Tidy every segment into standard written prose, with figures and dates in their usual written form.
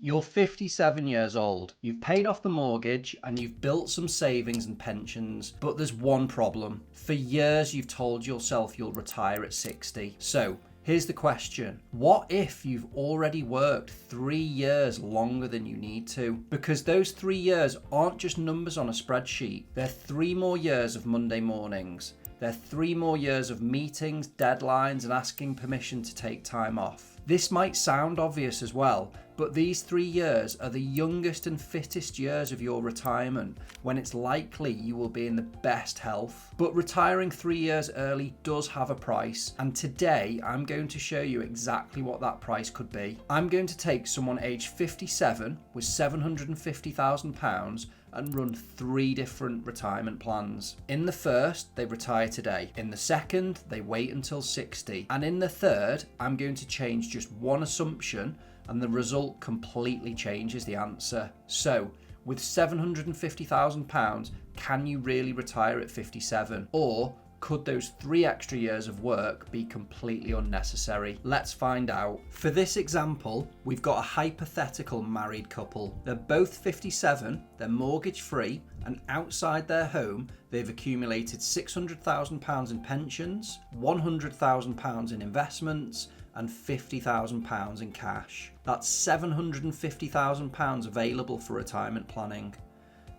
You're 57 years old, you've paid off the mortgage and you've built some savings and pensions, but there's one problem. For years you've told yourself you'll retire at 60. So here's the question. What if you've already worked 3 years longer than you need to? Because those 3 years aren't just numbers on a spreadsheet. They're 3 more years of Monday mornings. They're 3 more years of meetings, deadlines, and asking permission to take time off. This might sound obvious as well, but these 3 years are the youngest and fittest years of your retirement, when it's likely you will be in the best health. But retiring 3 years early does have a price, and today I'm going to show you exactly what that price could be. I'm going to take someone aged 57 with £750,000 and run 3 different retirement plans. In the first, they retire today. In the second, they wait until 60. And in the third, I'm going to change just one assumption and the result completely changes the answer. So, with £750,000, can you really retire at 57? Or could those 3 extra years of work be completely unnecessary? Let's find out. For this example, we've got a hypothetical married couple. They're both 57, they're mortgage free, and outside their home, they've accumulated £600,000 in pensions, £100,000 in investments, and £50,000 in cash. That's £750,000 available for retirement planning.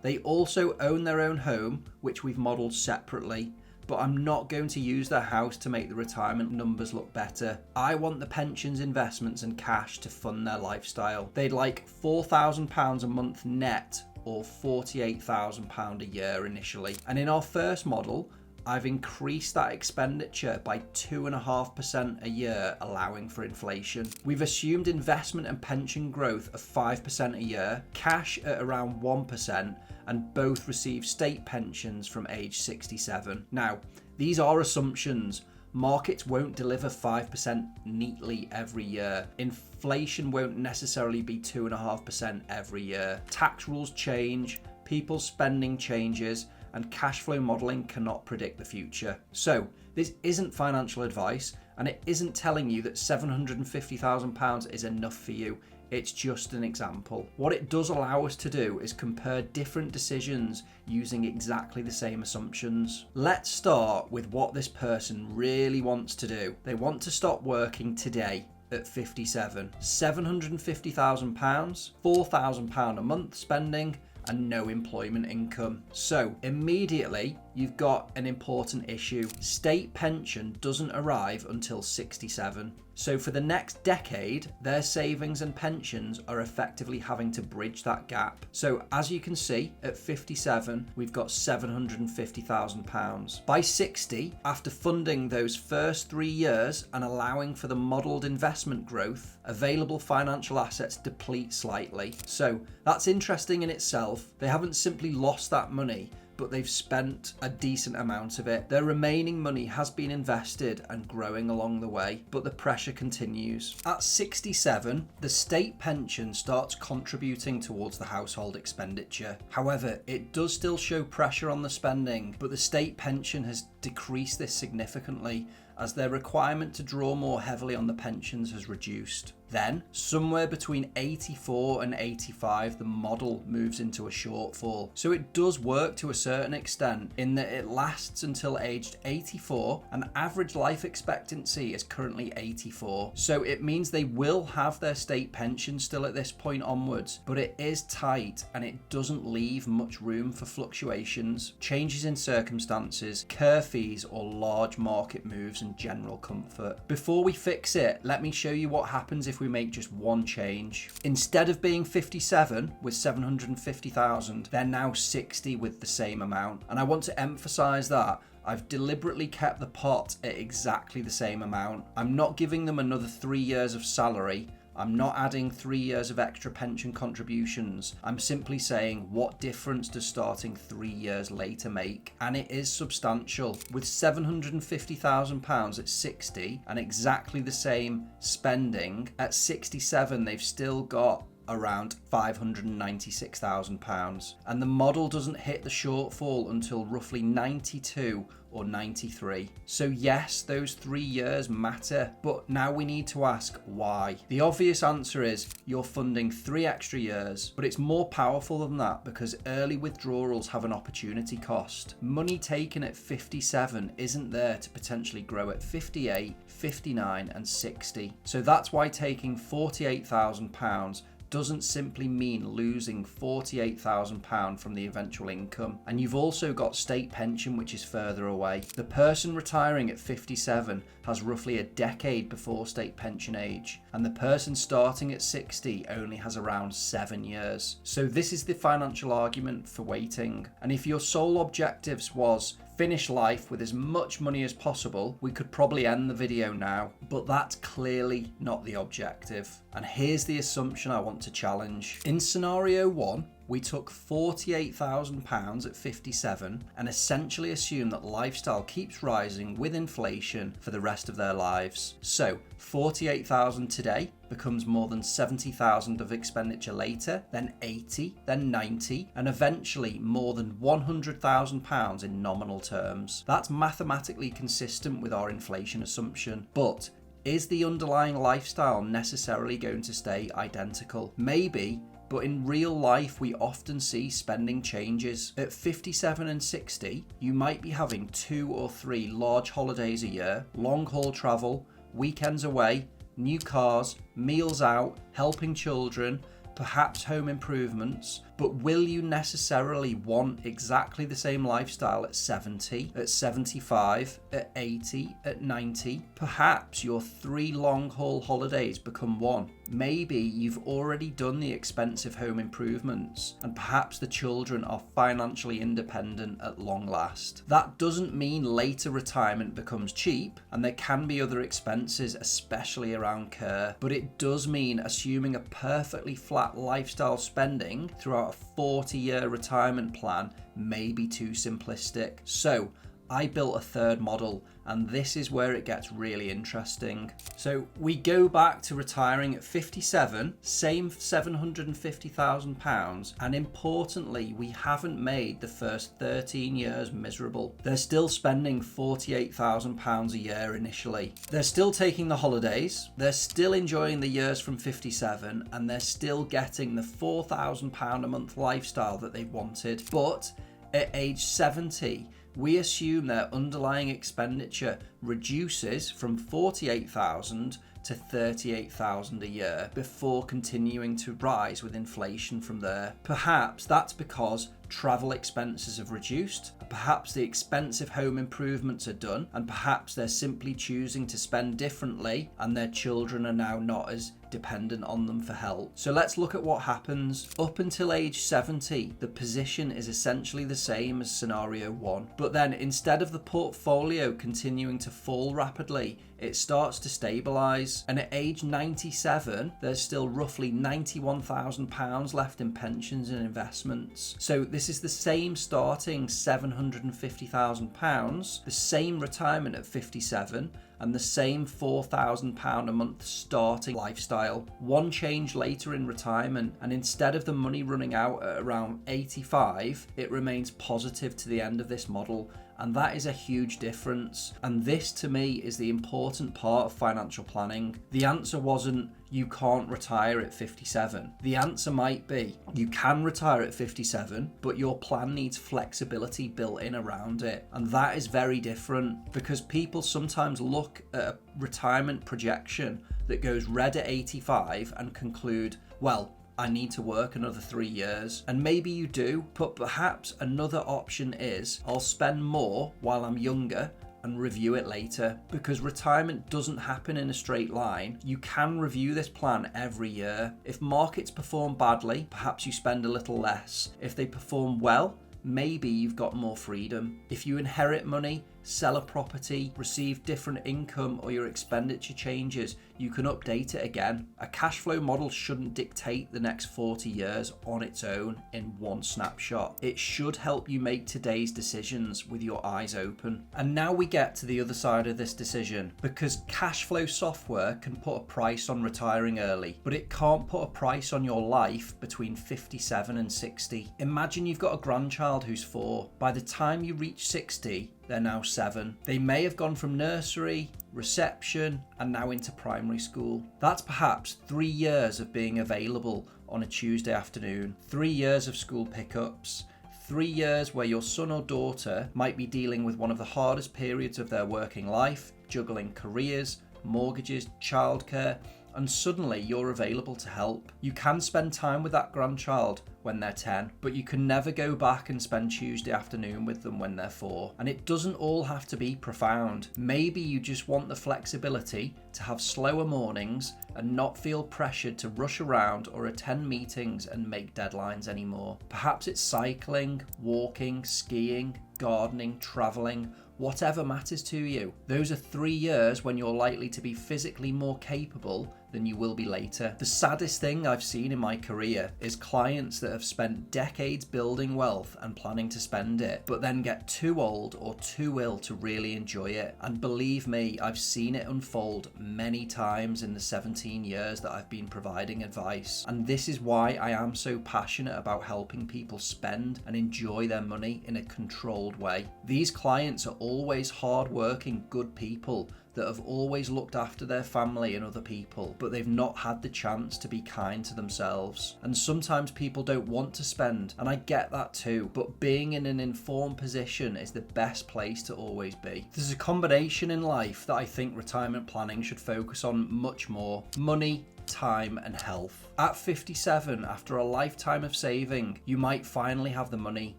They also own their own home, which we've modelled separately. But I'm not going to use their house to make the retirement numbers look better. I want the pensions, investments and cash to fund their lifestyle. They'd like £4,000 a month net or £48,000 a year initially. And in our first model, I've increased that expenditure by 2.5% a year, allowing for inflation. We've assumed investment and pension growth of 5% a year, cash at around 1%, and both receive state pensions from age 67. Now, these are assumptions. Markets won't deliver 5% neatly every year. Inflation won't necessarily be 2.5% every year. Tax rules change, people's spending changes, and cash flow modelling cannot predict the future. So, this isn't financial advice, and it isn't telling you that £750,000 is enough for you. It's just an example. What it does allow us to do is compare different decisions using exactly the same assumptions. Let's start with what this person really wants to do. They want to stop working today at 57. £750,000, £4,000 a month spending, and no employment income. So immediately you've got an important issue. State pension doesn't arrive until 67. So for the next decade, their savings and pensions are effectively having to bridge that gap. So as you can see, at 57, we've got £750,000. By 60, after funding those first 3 years and allowing for the modelled investment growth, available financial assets deplete slightly. So that's interesting in itself. They haven't simply lost that money, but they've spent a decent amount of it. Their remaining money has been invested and growing along the way, but the pressure continues. At 67, the state pension starts contributing towards the household expenditure. However, it does still show pressure on the spending, but the state pension has decreased this significantly as their requirement to draw more heavily on the pensions has reduced. Then, somewhere between 84 and 85, the model moves into a shortfall. So it does work to a certain extent in that it lasts until aged 84, and average life expectancy is currently 84. So it means they will have their state pension still at this point onwards, but it is tight and it doesn't leave much room for fluctuations, changes in circumstances, care fees, or large market moves and general comfort. Before we fix it, let me show you what happens if we make just one change. Instead of being 57 with 750,000, they're now 60 with the same amount. And I want to emphasize that I've deliberately kept the pot at exactly the same amount. I'm not giving them another 3 years of salary. I'm not adding 3 years of extra pension contributions. I'm simply saying, what difference does starting 3 years later make? And it is substantial. With £750,000 at 60 and exactly the same spending, at 67 they've still got around £596,000, and the model doesn't hit the shortfall until roughly 92 or 93. So yes, those 3 years matter, but now we need to ask why. The obvious answer is you're funding 3 extra years, but it's more powerful than that because early withdrawals have an opportunity cost. Money taken at 57 isn't there to potentially grow at 58, 59 and 60. So that's why taking £48,000 doesn't simply mean losing £48,000 from the eventual income. And you've also got state pension, which is further away. The person retiring at 57 has roughly a decade before state pension age, and the person starting at 60 only has around 7 years. So this is the financial argument for waiting. And if your sole objectives was finish life with as much money as possible, we could probably end the video now, but that's clearly not the objective. And here's the assumption I want to challenge. In scenario 1, we took £48,000 at 57 and essentially assume that lifestyle keeps rising with inflation for the rest of their lives. So 48,000 today becomes more than 70,000 of expenditure later, then 80, then 90, and eventually more than £100,000 in nominal terms. That's mathematically consistent with our inflation assumption, but is the underlying lifestyle necessarily going to stay identical? Maybe, but in real life we often see spending changes. At 57 and 60, you might be having 2 or 3 large holidays a year, long haul travel, weekends away, new cars, meals out, helping children, perhaps home improvements, but will you necessarily want exactly the same lifestyle at 70, at 75, at 80, at 90? Perhaps your 3 long-haul holidays become 1. Maybe you've already done the expensive home improvements, and perhaps the children are financially independent at long last. That doesn't mean later retirement becomes cheap, and there can be other expenses, especially around care, but it does mean assuming a perfectly flat lifestyle spending throughout a 40-year retirement plan may be too simplistic. So I built a third model, and this is where it gets really interesting. So we go back to retiring at 57, same £750,000, and importantly, we haven't made the first 13 years miserable. They're still spending £48,000 a year initially. They're still taking the holidays, they're still enjoying the years from 57, and they're still getting the £4,000 a month lifestyle that they wanted. But at age 70, we assume their underlying expenditure reduces from 48,000 to 38,000 a year before continuing to rise with inflation from there. Perhaps that's because travel expenses have reduced, perhaps the expensive home improvements are done, and perhaps they're simply choosing to spend differently and their children are now not as dependent on them for help. So let's look at what happens. Up until age 70, the position is essentially the same as scenario 1, but then instead of the portfolio continuing to fall rapidly, it starts to stabilise, and at age 97 there's still roughly £91,000 left in pensions and investments. So this is the same starting £750,000, the same retirement at 57, and the same £4,000 a month starting lifestyle. One change later in retirement, and instead of the money running out at around 85, it remains positive to the end of this model. And that is a huge difference. And this to me is the important part of financial planning. The answer wasn't you can't retire at 57. The answer might be you can retire at 57, but your plan needs flexibility built in around it. And that is very different, because people sometimes look at a retirement projection that goes red at 85 and conclude, well, I need to work another 3 years. And maybe you do, but perhaps another option is I'll spend more while I'm younger and review it later, because retirement doesn't happen in a straight line. You can review this plan every year. If markets perform badly, perhaps you spend a little less. If they perform well, maybe you've got more freedom. If you inherit money, sell a property, receive different income, or your expenditure changes, you can update it again. A cash flow model shouldn't dictate the next 40 years on its own in one snapshot. It should help you make today's decisions with your eyes open. And now we get to the other side of this decision, because cash flow software can put a price on retiring early, but it can't put a price on your life between 57 and 60. Imagine you've got a grandchild who's 4. By the time you reach 60, they're now 7. They may have gone from nursery, reception, and now into primary school. That's perhaps 3 years of being available on a Tuesday afternoon, 3 years of school pickups, 3 years where your son or daughter might be dealing with one of the hardest periods of their working life, juggling careers, mortgages, childcare, and suddenly you're available to help. You can spend time with that grandchild when they're 10, but you can never go back and spend Tuesday afternoon with them when they're 4. And it doesn't all have to be profound. Maybe you just want the flexibility to have slower mornings and not feel pressured to rush around or attend meetings and make deadlines anymore. Perhaps it's cycling, walking, skiing, gardening, traveling, whatever matters to you. Those are 3 years when you're likely to be physically more capable than you will be later. The saddest thing I've seen in my career is clients that have spent decades building wealth and planning to spend it, but then get too old or too ill to really enjoy it. And believe me, I've seen it unfold many times in the 17 years that I've been providing advice. And this is why I am so passionate about helping people spend and enjoy their money in a controlled way. These clients are always hard-working, good people that have always looked after their family and other people, but they've not had the chance to be kind to themselves. And sometimes people don't want to spend, and I get that too, but being in an informed position is the best place to always be. There's a combination in life that I think retirement planning should focus on much more: money, time, and health. At 57, after a lifetime of saving, you might finally have the money,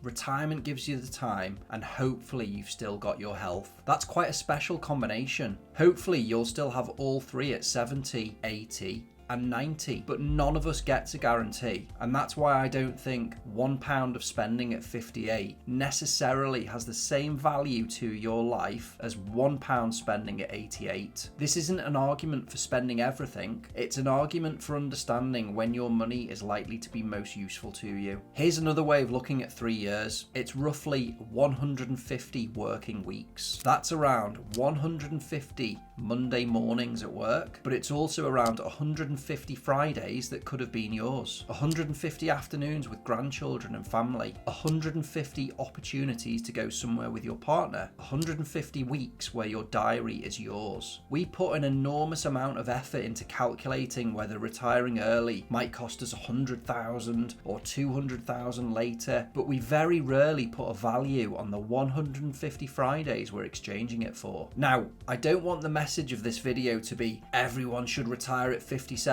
retirement gives you the time, and hopefully you've still got your health. That's quite a special combination. Hopefully you'll still have all three at 70, 80, and 90, but none of us gets a guarantee, and that's why I don't think £1 of spending at 58 necessarily has the same value to your life as £1 spending at 88. This isn't an argument for spending everything, it's an argument for understanding when your money is likely to be most useful to you. Here's another way of looking at 3 years. It's roughly 150 working weeks. That's around 150 Monday mornings at work, but it's also around 150 Fridays that could have been yours, 150 afternoons with grandchildren and family, 150 opportunities to go somewhere with your partner, 150 weeks where your diary is yours. We put an enormous amount of effort into calculating whether retiring early might cost us 100,000 or 200,000 later, but we very rarely put a value on the 150 Fridays we're exchanging it for. Now, I don't want the message of this video to be everyone should retire at 57.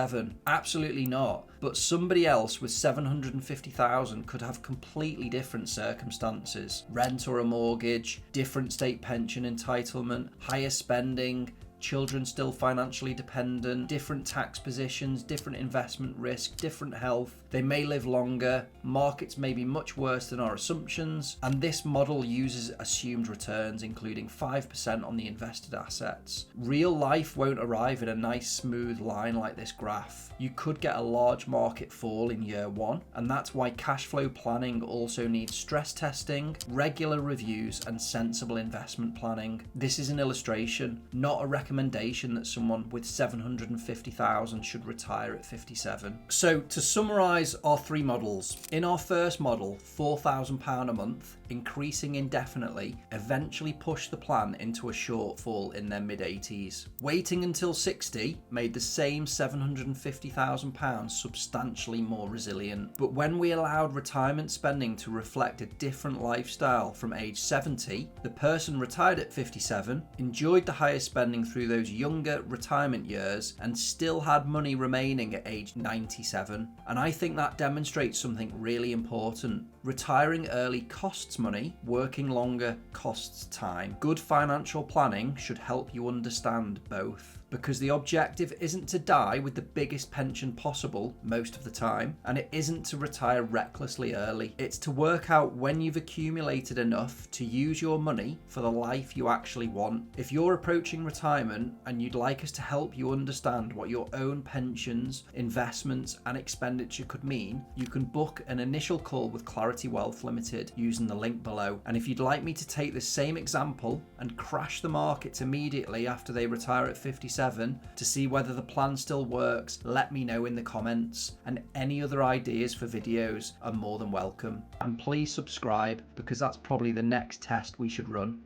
Absolutely not. But somebody else with 750,000 could have completely different circumstances. Rent or a mortgage, different state pension entitlement, higher spending, children still financially dependent, different tax positions, different investment risk, different health. They may live longer, markets may be much worse than our assumptions, and this model uses assumed returns, including 5% on the invested assets. Real life won't arrive in a nice smooth line like this graph. You could get a large market fall in year 1, and that's why cash flow planning also needs stress testing, regular reviews, and sensible investment planning. This is an illustration, not a recommendation that someone with 750,000 should retire at 57. So to summarise our 3 models, in our first model, £4,000 a month, increasing indefinitely, eventually pushed the plan into a shortfall in their mid-80s. Waiting until 60 made the same £750,000 substantially more resilient. But when we allowed retirement spending to reflect a different lifestyle from age 70, the person retired at 57 enjoyed the higher spending through those younger retirement years and still had money remaining at age 97. And I think that demonstrates something really important. Retiring early costs money, working longer costs time. Good financial planning should help you understand both, because the objective isn't to die with the biggest pension possible most of the time, and it isn't to retire recklessly early. It's to work out when you've accumulated enough to use your money for the life you actually want. If you're approaching retirement and you'd like us to help you understand what your own pensions, investments, and expenditure could mean, you can book an initial call with Clarity Wealth Limited using the link below. And if you'd like me to take the same example and crash the markets immediately after they retire at 57 to see whether the plan still works, let me know in the comments. And any other ideas for videos are more than welcome. And please subscribe, because that's probably the next test we should run.